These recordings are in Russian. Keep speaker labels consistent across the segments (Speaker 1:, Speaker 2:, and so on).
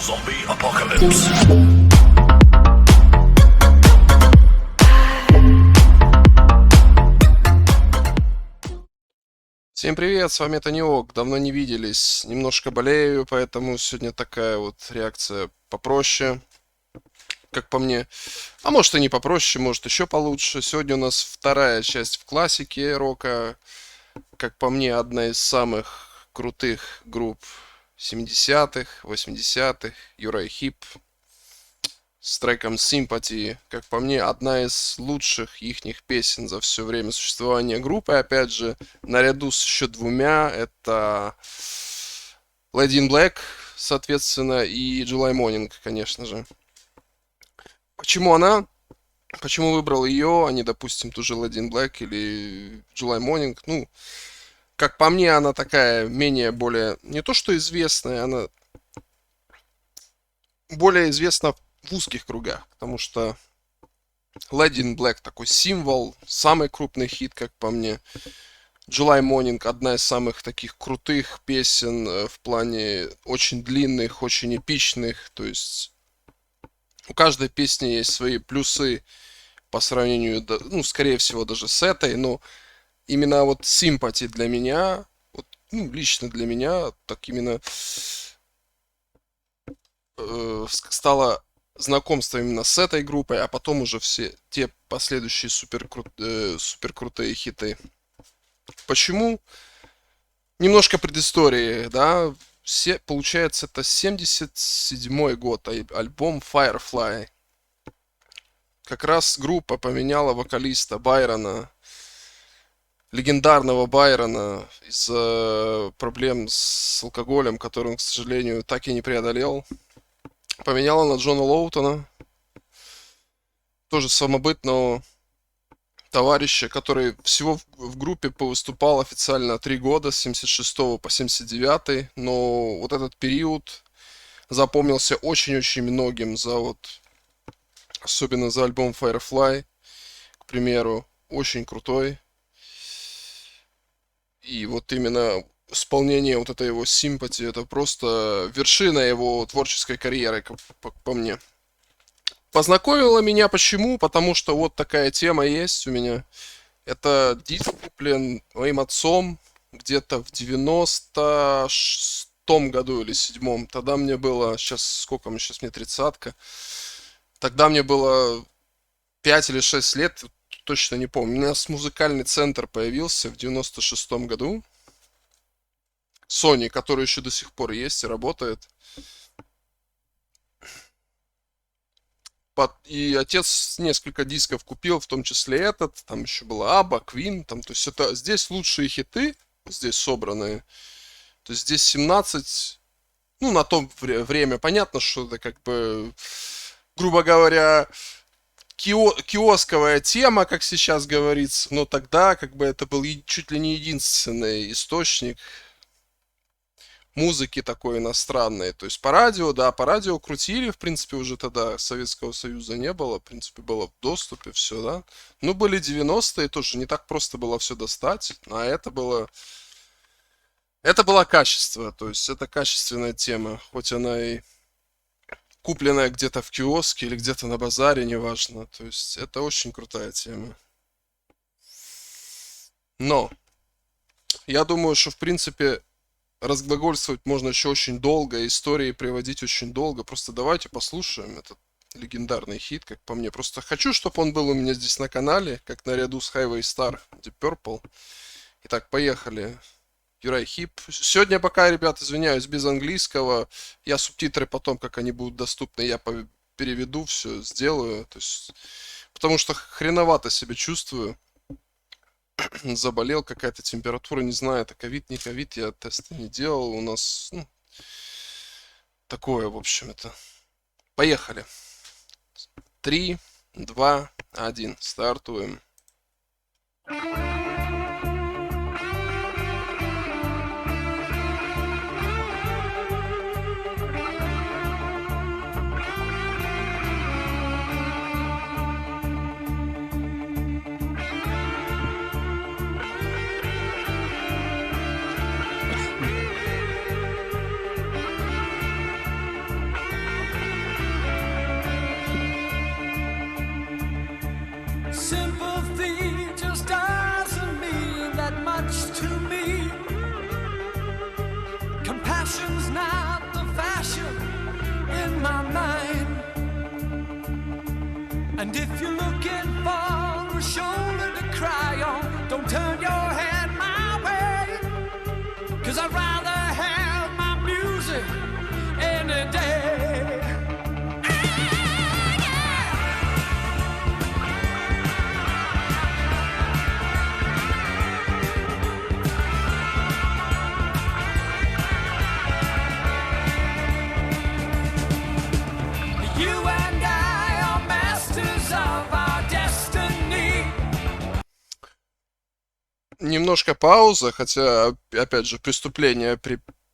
Speaker 1: Zombie Apocalypse.
Speaker 2: Всем привет, с вами Таниок, давно не виделись, немножко болею, поэтому сегодня такая вот реакция попроще, как по мне. А может и не попроще, может еще получше. Сегодня у нас вторая часть в классике рока, как по мне, одна из самых крутых групп 70-х, 80-х, Uriah Heep с треком Sympathy, как по мне, одна из лучших ихних песен за все время существования группы. Опять же, наряду с еще двумя, это Lady in Black, соответственно, и July Morning, конечно же. Почему она? Почему выбрал ее, а не, допустим, ту же Lady in Black или July Morning? Ну, как по мне, она такая менее, более, не то что известная, она более известна в узких кругах, потому что Lady in Black такой символ, самый крупный хит, как по мне. July Morning одна из самых таких крутых песен в плане очень длинных, очень эпичных, то есть у каждой песни есть свои плюсы по сравнению, ну, скорее всего, даже с этой, но именно вот Sympathy для меня, вот, ну, лично для меня, так именно стало знакомство именно с этой группой, а потом уже все те последующие супер крутые хиты. Почему? Немножко предыстории, да. Получается, это 77-й год, альбом Firefly. Как раз группа поменяла вокалиста Байрона, легендарного Байрона, из-за проблем с алкоголем, который он, к сожалению, так и не преодолел. Поменяла на Джона Лоутона, тоже самобытного товарища, который всего в группе повыступал официально 3 года, с 76 по 79, но вот этот период запомнился очень-очень многим за вот, особенно за альбом Firefly, к примеру, очень крутой. И вот именно исполнение вот этой его Sympathy, это просто вершина его творческой карьеры, как по мне. Познакомила меня почему? Потому что вот такая тема есть у меня. Это диск куплен моим отцом где-то в 96-м году или 7-м. Тогда мне было, сейчас сколько мне, сейчас мне 30-ка. Тогда мне было 5 или 6 лет, точно не помню. У нас музыкальный центр появился в 96-м году. Sony, который еще до сих пор есть и работает. И отец несколько дисков купил, в том числе этот, там еще была Абба, Квин, там, то есть это здесь лучшие хиты, здесь собранные, то есть здесь 17, ну, на то время, понятно, что это как бы, грубо говоря, киосковая тема, как сейчас говорится, но тогда как бы это был чуть ли не единственный источник музыки такой иностранной. То есть по радио, да, по радио крутили, в принципе, уже тогда Советского Союза не было, в принципе, было в доступе все, да. Ну, были 90-е, тоже не так просто было все достать, а это было качество, то есть это качественная тема, хоть она и купленная где-то в киоске или где-то на базаре, неважно, то есть это очень крутая тема. Но я думаю, что, в принципе, разглагольствовать можно еще очень долго, истории приводить очень долго. Просто давайте послушаем этот легендарный хит, как по мне. Просто хочу, чтобы он был у меня здесь на канале, как наряду с Highway Star, Deep Purple. Итак, поехали. Uriah Heep. Сегодня пока, ребят, извиняюсь, без английского. Я субтитры потом, как они будут доступны, я переведу, все сделаю. То есть, потому что хреновато себя чувствую. Заболел, какая-то температура, не знаю, это ковид, не ковид, я тесты не делал, у нас, ну, такое, в общем, это. Поехали. 3, 2, 1, стартуем.
Speaker 1: And if you're looking for a shoulder to cry on, don't turn your head my way, 'cause I'd rather have my music any day. You and I are masters of our destiny.
Speaker 2: Немножко пауза, хотя, опять же, преступление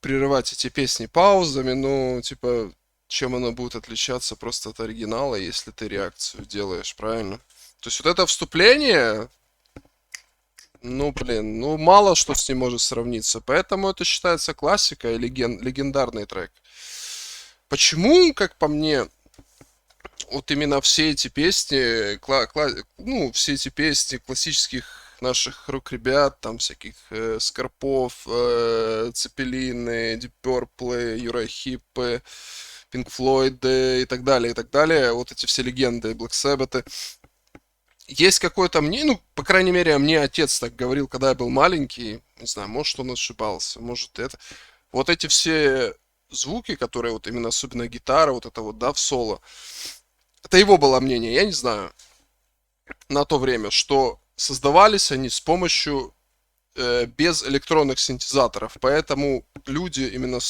Speaker 2: прерывать эти песни паузами, ну, типа, чем оно будет отличаться просто от оригинала, если ты реакцию делаешь, правильно? То есть вот это вступление, ну, блин, ну, мало что с ним может сравниться, поэтому это считается классикой, легендарный трек. Почему, как по мне, вот именно все эти песни, ну, все эти песни классических наших рок-ребят, там всяких Скорпов, Цепелины, Deep Purple, Юра Хиппы, Pink Floyd и так далее, вот эти все легенды, Black Sabbath. Есть какое-то мнение, ну, по крайней мере, мне отец так говорил, когда я был маленький, не знаю, может, он ошибался, может, это... Вот эти все звуки, которые вот именно, особенно гитара, вот это вот, да, в соло, это его было мнение, я не знаю, на то время, что создавались они с помощью без электронных синтезаторов, поэтому люди именно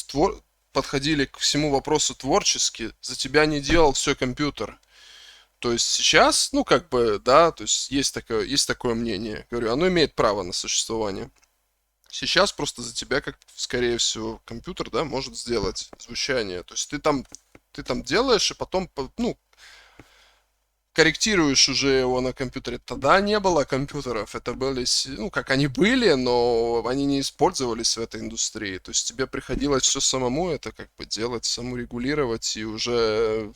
Speaker 2: подходили к всему вопросу творчески, за тебя не делал все компьютер. То есть сейчас, ну как бы, да, то есть есть такое мнение, говорю, оно имеет право на существование. Сейчас просто за тебя, как, скорее всего, компьютер, да, может сделать звучание. То есть ты там делаешь, и потом, ну, корректируешь уже его на компьютере. Тогда не было компьютеров, это были, ну, как они были, но они не использовались в этой индустрии. То есть тебе приходилось все самому это как бы делать, саморегулировать, и уже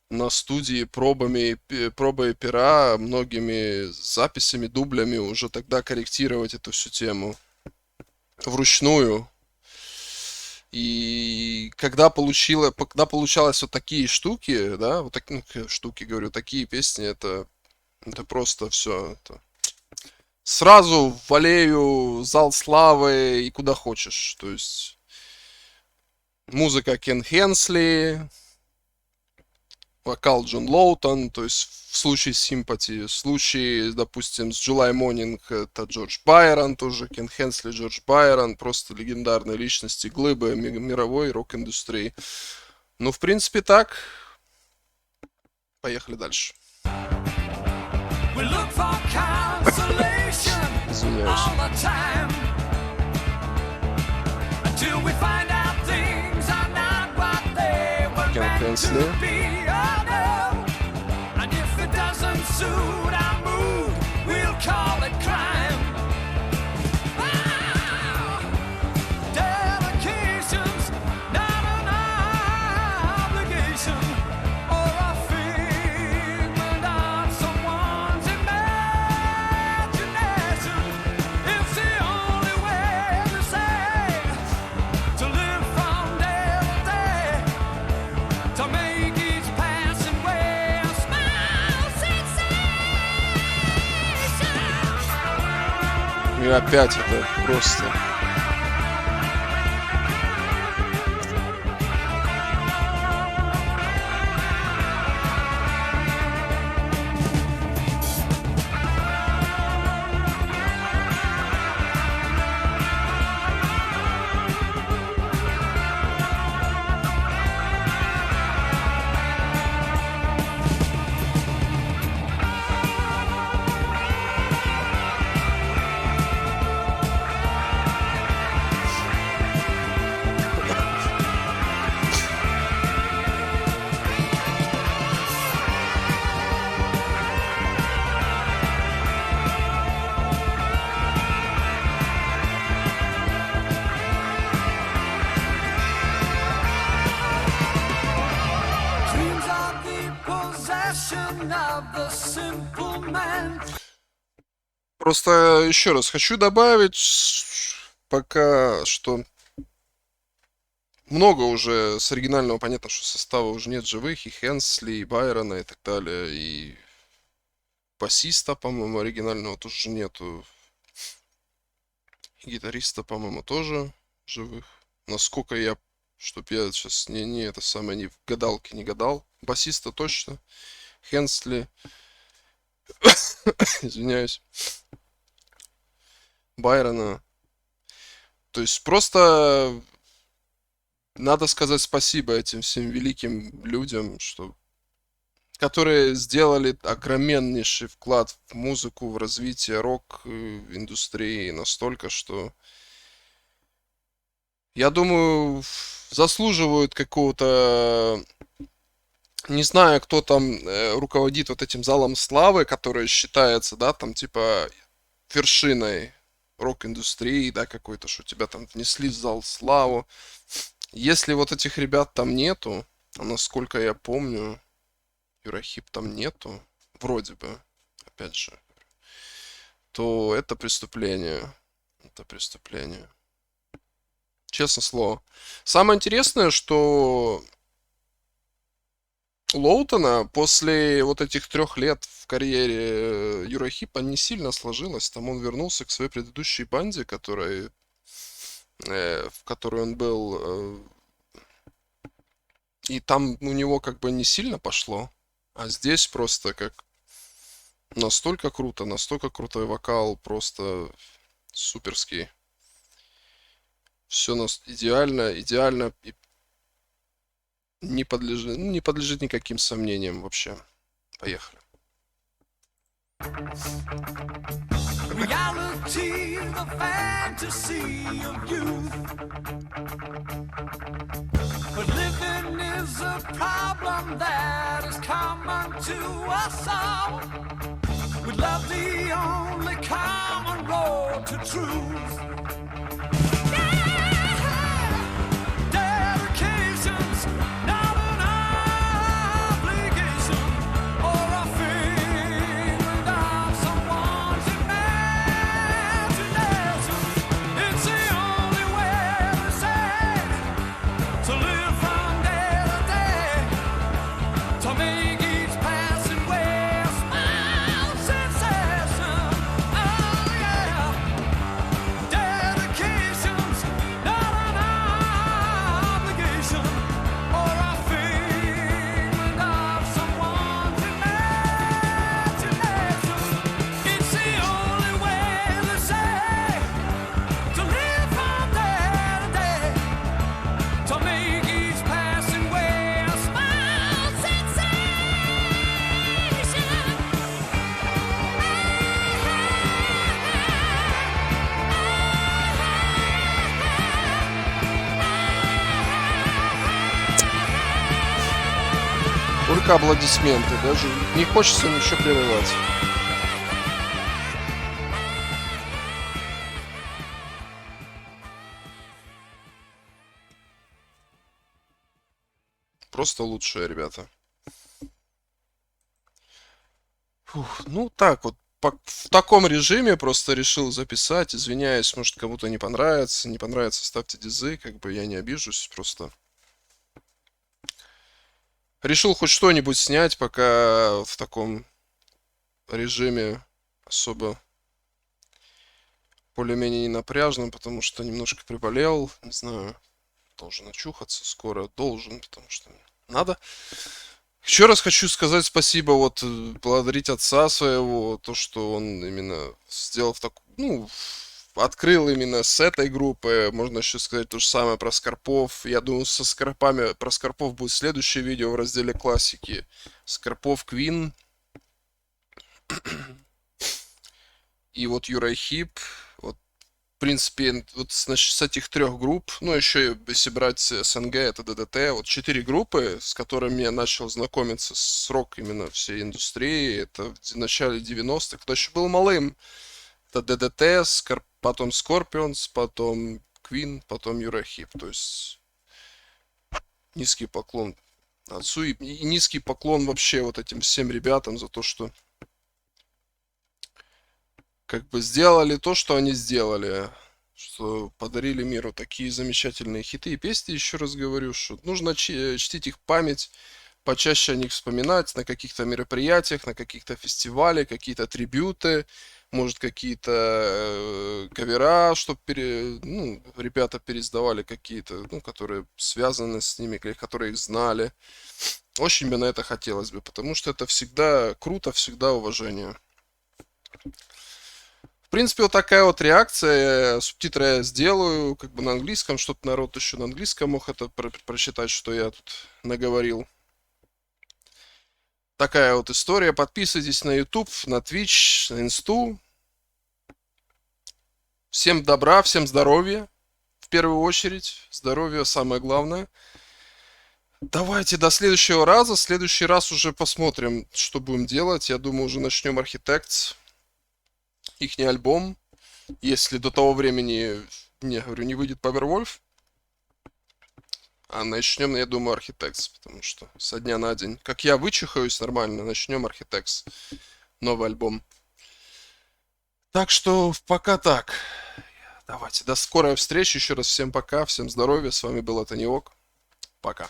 Speaker 2: на студии пробой пера, многими записями, дублями уже тогда корректировать эту всю тему вручную. И когда получалось вот такие штуки, да, вот такие штуки, говорю, такие песни, это просто все. Это... Сразу в аллею, зал славы и куда хочешь. То есть музыка Кен Хенсли, вокал Джон Лоутон, то есть в случае Sympathy, в случае, допустим, с July Morning это Джордж Байрон, тоже Кен Хенсли, Джордж Байрон, просто легендарные личности, глыбы мировой рок-индустрии. Ну, в принципе, так. Поехали дальше. Извиняюсь. Кен Хенсли.
Speaker 1: Suit our mood, we'll call it crime. Dedication's not an obligation or a figment of someone's imagination. It's the only way to say, to live from day to day, to make each passing way a smile sensation.
Speaker 2: И опять это просто... Просто еще раз хочу добавить пока что много уже с оригинального, понятно, что состава уже нет живых, и Хенсли, и Байрона, и так далее, и басиста, по-моему, оригинального тоже нету, и гитариста, по-моему, тоже живых. Насколько я, чтоб я сейчас не это самое, не в гадалке не гадал. Басиста точно, Хенсли, извиняюсь, Байрона. То есть просто надо сказать спасибо этим всем великим людям, что которые сделали огроменнейший вклад в музыку, в развитие рок-индустрии настолько, что, я думаю, заслуживают какого-то... Не знаю, кто там руководит вот этим залом славы, который считается, да, там типа вершиной рок-индустрии, да, какой-то, что тебя там внесли в зал славу. Если вот этих ребят там нету, а насколько я помню, Юрахип там нету, вроде бы, опять же, то это преступление. Это преступление. Честное слово. Самое интересное, что у Лоутона после вот этих 3 лет в карьере Юрахипа не сильно сложилось. Там он вернулся к своей предыдущей банде, в которой он был. И там у него как бы не сильно пошло. А здесь просто как настолько крутой вокал, просто суперский. Все идеально, идеально и не подлежит никаким сомнениям вообще. Поехали.
Speaker 1: Reality, the fantasy of youth. But living is a problem that is common to us all. With love the only common road to truth. Dedication's not an obligation or a figment of someone's imagination. It's the only way to say, to live from day to day, to make each passing way a smile sensation. Oh yeah, dedication's not an obligation or a figment of someone's imagination. It's the only way to say, to live from day to day, to make each passing way a smile sensation.
Speaker 2: Только аплодисменты, даже не хочется ничего прерывать. Просто лучшие ребята. Фух, ну так вот, в таком режиме просто решил записать. Извиняюсь, может кому-то не понравится. Не понравится, ставьте дизы, как бы я не обижусь, просто... Решил хоть что-нибудь снять, пока в таком режиме особо более-менее не напряжным, потому что немножко приболел, не знаю, должен очухаться скоро, потому что надо. Еще раз хочу сказать спасибо, благодарить отца своего, то, что он именно сделал открыл именно с этой группы. Можно еще сказать то же самое про Скорпов. Я думаю, со Скорпами, про Скорпов будет следующее видео в разделе классики. Скорпов, Квин. И вот Юрахип. Вот, в принципе, вот с этих 3 групп, ну, еще если брать СНГ, это ДДТ, вот 4 группы, с которыми я начал знакомиться с рок именно всей индустрии. Это в начале 90-х, когда еще был малым. Это ДДТ, потом Scorpions, потом Queen, потом Юрахип. То есть низкий поклон отцу и низкий поклон вообще вот этим всем ребятам за то, что как бы сделали то, что они сделали. что подарили миру такие замечательные хиты и песни. Еще раз говорю, что нужно чтить их память, почаще о них вспоминать на каких-то мероприятиях, на каких-то фестивалях, какие-то трибюты, может, какие-то кавера, чтобы ребята пересдавали какие-то, которые связаны с ними, которые их знали. Очень бы на это хотелось бы, потому что это всегда круто, всегда уважение. В принципе, вот такая вот реакция. Субтитры я сделаю, как бы на английском, чтобы народ еще на английском мог это прочитать, что я тут наговорил. Такая вот история. Подписывайтесь на YouTube, на Twitch, на Инсту. Всем добра, всем здоровья. В первую очередь. Здоровье самое главное. Давайте до следующего раза. В следующий раз уже посмотрим, что будем делать. Я думаю, уже начнем Architects. Ихний альбом. Если до того времени, не выйдет Powerwolf. А начнем, я думаю, Architects. Потому что со дня на день. Как я вычихаюсь нормально, начнем Architects. Новый альбом. Так что пока так. Давайте, до скорой встречи. Еще раз всем пока. Всем здоровья. С вами был Атаниок. Пока.